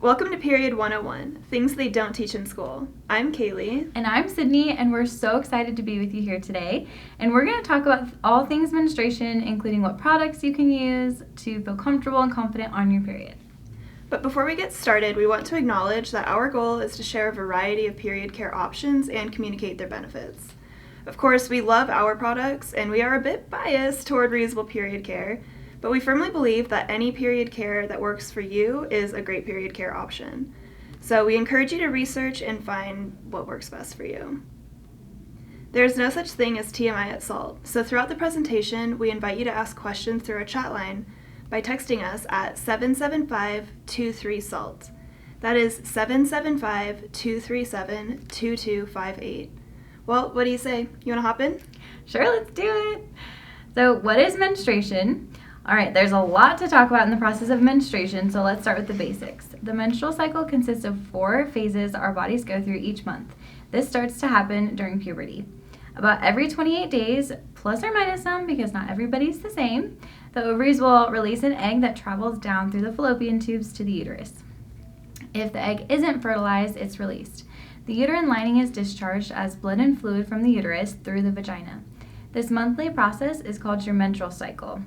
Welcome to Period 101, Things They Don't Teach in School. I'm Kaylee. And I'm Sydney, and we're so excited to be with you here today. And we're going to talk about all things menstruation, including what products you can use to feel comfortable and confident on your period. But before we get started, we want to acknowledge that our goal is to share a variety of period care options and communicate their benefits. Of course, we love our products, and we are a bit biased toward reusable period care, but we firmly believe that any period care that works for you is a great period care option. So we encourage you to research and find what works best for you. There is no such thing as TMI at SALT, so throughout the presentation, we invite you to ask questions through our chat line by texting us at 775-23-SALT. That is 775-237-2258. Well, what do you say? You want to hop in? Sure, let's do it. So, what is menstruation? All right, there's a lot to talk about in the process of menstruation, so let's start with the basics. The menstrual cycle consists of 4 phases our bodies go through each month. This starts to happen during puberty. About every 28 days, plus or minus some, because not everybody's the same, the ovaries will release an egg that travels down through the fallopian tubes to the uterus. If the egg isn't fertilized, it's released. The uterine lining is discharged as blood and fluid from the uterus through the vagina. This monthly process is called your menstrual cycle.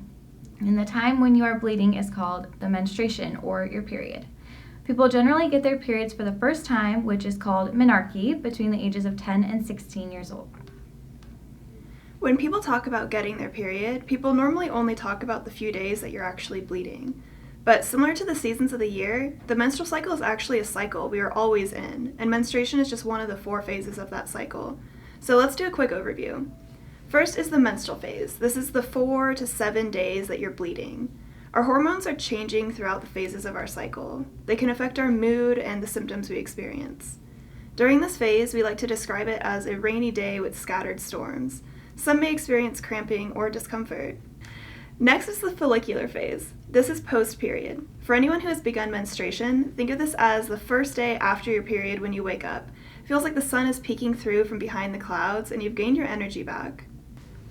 And the time when you are bleeding is called the menstruation, or your period. People generally get their periods for the first time, which is called menarche, between the ages of 10 and 16 years old. When people talk about getting their period, people normally only talk about the few days that you're actually bleeding. But similar to the seasons of the year, the menstrual cycle is actually a cycle we are always in, and menstruation is just one of the 4 phases of that cycle. So let's do a quick overview. First is the menstrual phase. This is the 4 to 7 days that you're bleeding. Our hormones are changing throughout the phases of our cycle. They can affect our mood and the symptoms we experience. During this phase, we like to describe it as a rainy day with scattered storms. Some may experience cramping or discomfort. Next is the follicular phase. This is post-period. For anyone who has begun menstruation, think of this as the first day after your period when you wake up. It feels like the sun is peeking through from behind the clouds and you've gained your energy back.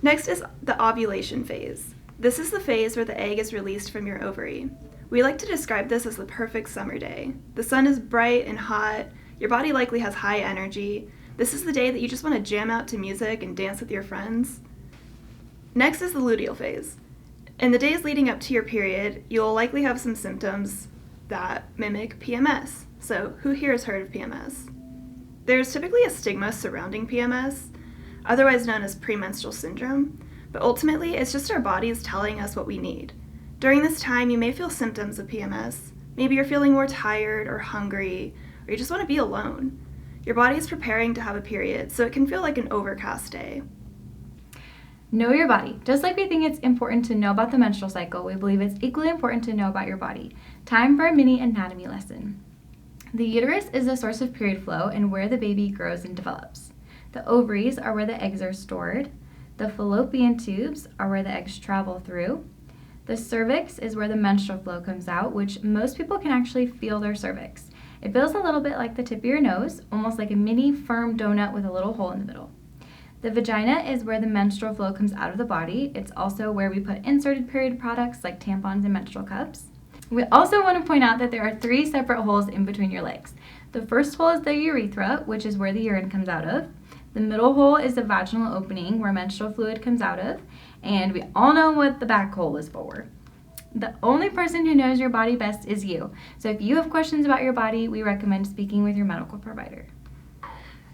Next is the ovulation phase. This is the phase where the egg is released from your ovary. We like to describe this as the perfect summer day. The sun is bright and hot, your body likely has high energy. This is the day that you just want to jam out to music and dance with your friends. Next is the luteal phase. In the days leading up to your period, you'll likely have some symptoms that mimic PMS. So who here has heard of PMS? There's typically a stigma surrounding PMS, otherwise known as premenstrual syndrome, but ultimately it's just our bodies telling us what we need. During this time, you may feel symptoms of PMS. Maybe you're feeling more tired or hungry, or you just want to be alone. Your body is preparing to have a period, so it can feel like an overcast day. Know your body. Just like we think it's important to know about the menstrual cycle, we believe it's equally important to know about your body. Time for a mini anatomy lesson. The uterus is the source of period flow and where the baby grows and develops. The ovaries are where the eggs are stored. The fallopian tubes are where the eggs travel through. The cervix is where the menstrual flow comes out, which most people can actually feel their cervix. It feels a little bit like the tip of your nose, almost like a mini firm donut with a little hole in the middle. The vagina is where the menstrual flow comes out of the body. It's also where we put inserted period products like tampons and menstrual cups. We also want to point out that there are 3 separate holes in between your legs. The first hole is the urethra, which is where the urine comes out of. The middle hole is the vaginal opening where menstrual fluid comes out of. And we all know what the back hole is for. The only person who knows your body best is you. So if you have questions about your body, we recommend speaking with your medical provider.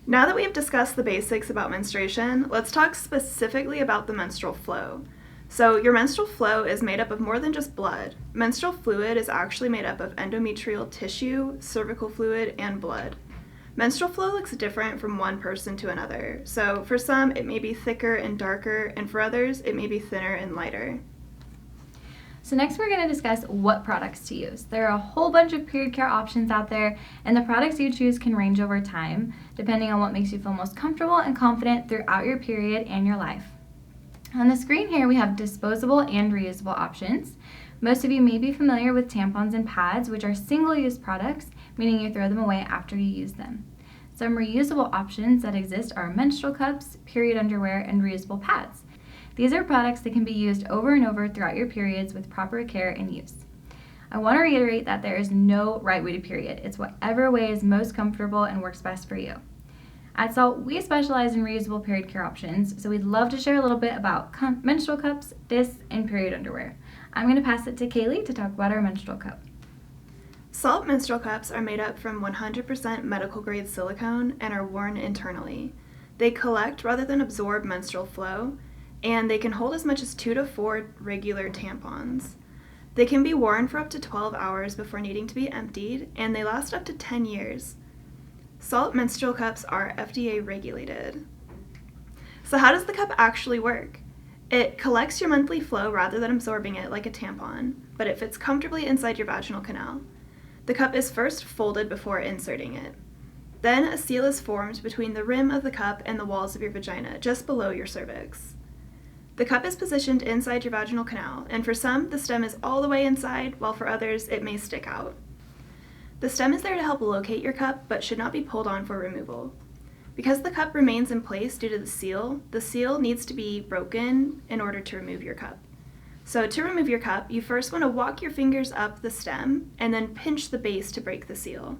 Now that we have discussed the basics about menstruation, let's talk specifically about the menstrual flow. So your menstrual flow is made up of more than just blood. Menstrual fluid is actually made up of endometrial tissue, cervical fluid, and blood. Menstrual flow looks different from one person to another. So for some, it may be thicker and darker, and for others, it may be thinner and lighter. So next we're going to discuss what products to use. There are a whole bunch of period care options out there, and the products you choose can range over time, depending on what makes you feel most comfortable and confident throughout your period and your life. On the screen here, we have disposable and reusable options. Most of you may be familiar with tampons and pads, which are single-use products, meaning you throw them away after you use them. Some reusable options that exist are menstrual cups, period underwear, and reusable pads. These are products that can be used over and over throughout your periods with proper care and use. I want to reiterate that there is no right way to period. It's whatever way is most comfortable and works best for you. At SALT, we specialize in reusable period care options, so we'd love to share a little bit about menstrual cups, discs, and period underwear. I'm going to pass it to Kaylee to talk about our menstrual cup. SALT menstrual cups are made up from 100% medical-grade silicone and are worn internally. They collect rather than absorb menstrual flow, and they can hold as much as 2 to 4 regular tampons. They can be worn for up to 12 hours before needing to be emptied, and they last up to 10 years. SALT menstrual cups are FDA regulated. So how does the cup actually work? It collects your monthly flow rather than absorbing it like a tampon, but it fits comfortably inside your vaginal canal. The cup is first folded before inserting it. Then a seal is formed between the rim of the cup and the walls of your vagina, just below your cervix. The cup is positioned inside your vaginal canal, and for some, the stem is all the way inside, while for others, it may stick out. The stem is there to help locate your cup, but should not be pulled on for removal. Because the cup remains in place due to the seal needs to be broken in order to remove your cup. So to remove your cup, you first want to walk your fingers up the stem and then pinch the base to break the seal.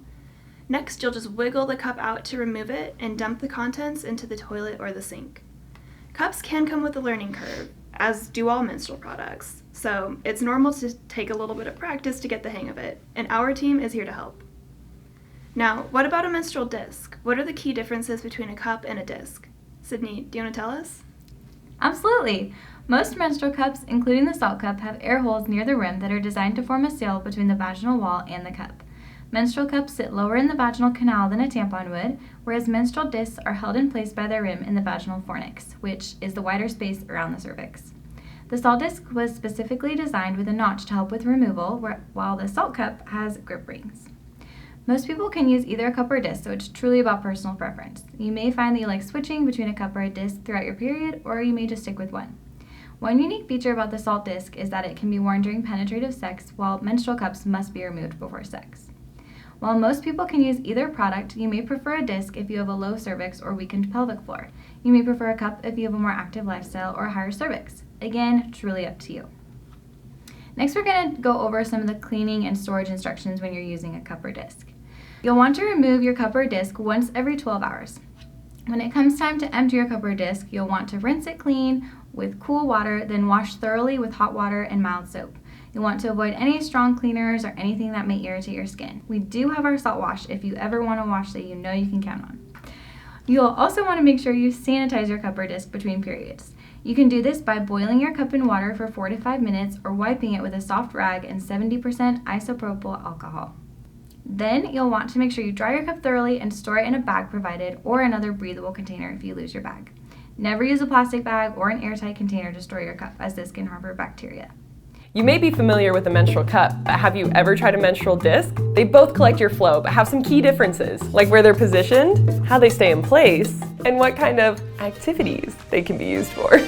Next, you'll just wiggle the cup out to remove it and dump the contents into the toilet or the sink. Cups can come with a learning curve, as do all menstrual products, so it's normal to take a little bit of practice to get the hang of it, and our team is here to help. Now, what about a menstrual disc? What are the key differences between a cup and a disc? Sydney, do you want to tell us? Absolutely. Most menstrual cups, including the SALT cup, have air holes near the rim that are designed to form a seal between the vaginal wall and the cup. Menstrual cups sit lower in the vaginal canal than a tampon would, whereas menstrual discs are held in place by their rim in the vaginal fornix, which is the wider space around the cervix. The SALT disc was specifically designed with a notch to help with removal, while the SALT cup has grip rings. Most people can use either a cup or a disc, so it's truly about personal preference. You may find that you like switching between a cup or a disc throughout your period, or you may just stick with one. One unique feature about the SALT disc is that it can be worn during penetrative sex, while menstrual cups must be removed before sex. While most people can use either product, you may prefer a disc if you have a low cervix or weakened pelvic floor. You may prefer a cup if you have a more active lifestyle or a higher cervix. Again, truly up to you. Next, we're going to go over some of the cleaning and storage instructions when you're using a cup or disc. You'll want to remove your cup or disc once every 12 hours. When it comes time to empty your cup or disc, you'll want to rinse it clean with cool water, then wash thoroughly with hot water and mild soap. You'll want to avoid any strong cleaners or anything that may irritate your skin. We do have our salt wash if you ever want a wash that you know you can count on. You'll also want to make sure you sanitize your cup or disc between periods. You can do this by boiling your cup in water for 4 to 5 minutes or wiping it with a soft rag and 70% isopropyl alcohol. Then you'll want to make sure you dry your cup thoroughly and store it in a bag provided or another breathable container if you lose your bag. Never use a plastic bag or an airtight container to store your cup, as this can harbor bacteria. You may be familiar with a menstrual cup, but have you ever tried a menstrual disc? They both collect your flow, but have some key differences, like where they're positioned, how they stay in place, and what kind of activities they can be used for.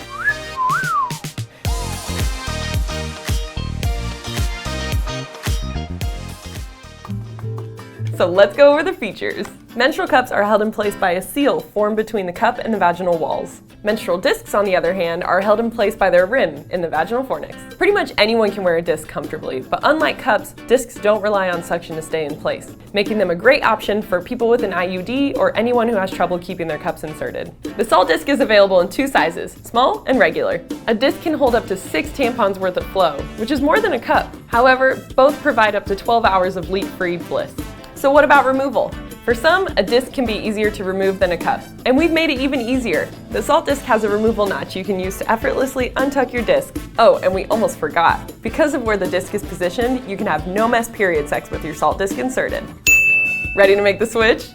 So let's go over the features. Menstrual cups are held in place by a seal formed between the cup and the vaginal walls. Menstrual discs, on the other hand, are held in place by their rim in the vaginal fornix. Pretty much anyone can wear a disc comfortably, but unlike cups, discs don't rely on suction to stay in place, making them a great option for people with an IUD or anyone who has trouble keeping their cups inserted. The SALT disc is available in 2 sizes, small and regular. A disc can hold up to 6 tampons worth of flow, which is more than a cup. However, both provide up to 12 hours of leak-free bliss. So what about removal? For some, a disc can be easier to remove than a cup, and we've made it even easier. The SALT disc has a removal notch you can use to effortlessly untuck your disc. Oh, and we almost forgot. Because of where the disc is positioned, you can have no mess period sex with your SALT disc inserted. Ready to make the switch?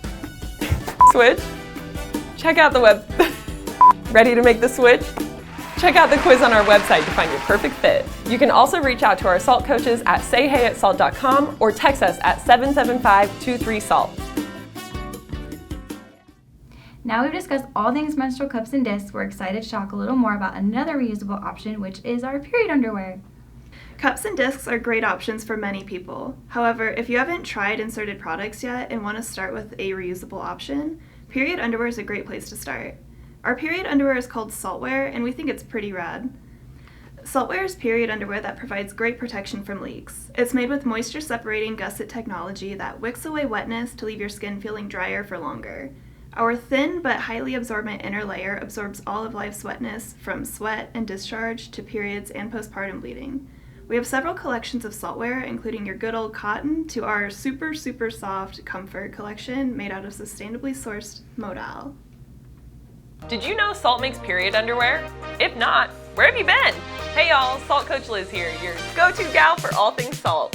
Switch? Check out the web. Ready to make the switch? Check out the quiz on our website to find your perfect fit. You can also reach out to our SALT coaches at sayheyatsalt.com or text us at 775-23-SALT. Now we've discussed all things menstrual cups and discs, we're excited to talk a little more about another reusable option, which is our period underwear. Cups and discs are great options for many people. However, if you haven't tried inserted products yet and want to start with a reusable option, period underwear is a great place to start. Our period underwear is called Saltwear, and we think it's pretty rad. Saltwear is period underwear that provides great protection from leaks. It's made with moisture-separating gusset technology that wicks away wetness to leave your skin feeling drier for longer. Our thin but highly absorbent inner layer absorbs all of life's wetness, from sweat and discharge to periods and postpartum bleeding. We have several collections of saltwear, including your good old cotton to our super soft comfort collection made out of sustainably sourced modal. Did you know Salt makes period underwear? If not, where have you been? Hey y'all, Salt Coach Liz here, your go-to gal for all things salt.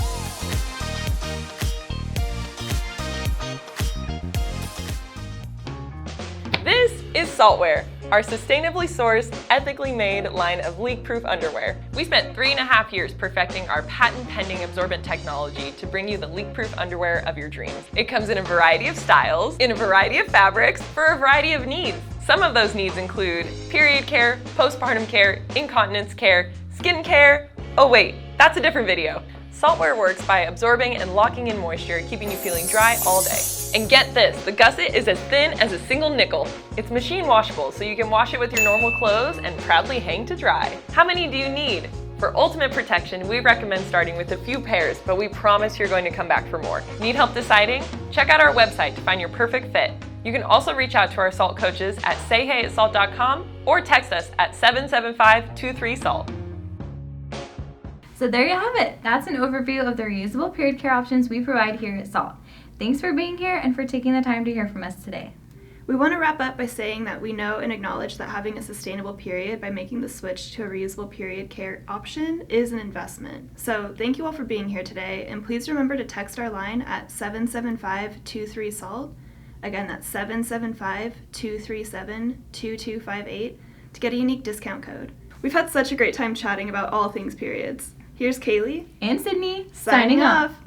This is Saltwear, our sustainably sourced, ethically made line of leak-proof underwear. We spent 3.5 years perfecting our patent-pending absorbent technology to bring you the leak-proof underwear of your dreams. It comes in a variety of styles, in a variety of fabrics, for a variety of needs. Some of those needs include period care, postpartum care, incontinence care, skin care. Oh wait, that's a different video. Saltwear works by absorbing and locking in moisture, keeping you feeling dry all day. And get this, the gusset is as thin as a single nickel. It's machine washable, so you can wash it with your normal clothes and proudly hang to dry. How many do you need? For ultimate protection, we recommend starting with a few pairs, but we promise you're going to come back for more. Need help deciding? Check out our website to find your perfect fit. You can also reach out to our Salt coaches at sayheyatsalt.com or text us at 775-23-SALT. So there you have it. That's an overview of the reusable period care options we provide here at Salt. Thanks for being here and for taking the time to hear from us today. We want to wrap up by saying that we know and acknowledge that having a sustainable period by making the switch to a reusable period care option is an investment. So thank you all for being here today, and please remember to text our line at 775-23-SALT. Again, that's 775-237-2258 to get a unique discount code. We've had such a great time chatting about all things periods. Here's Kaylee And Sydney, signing off.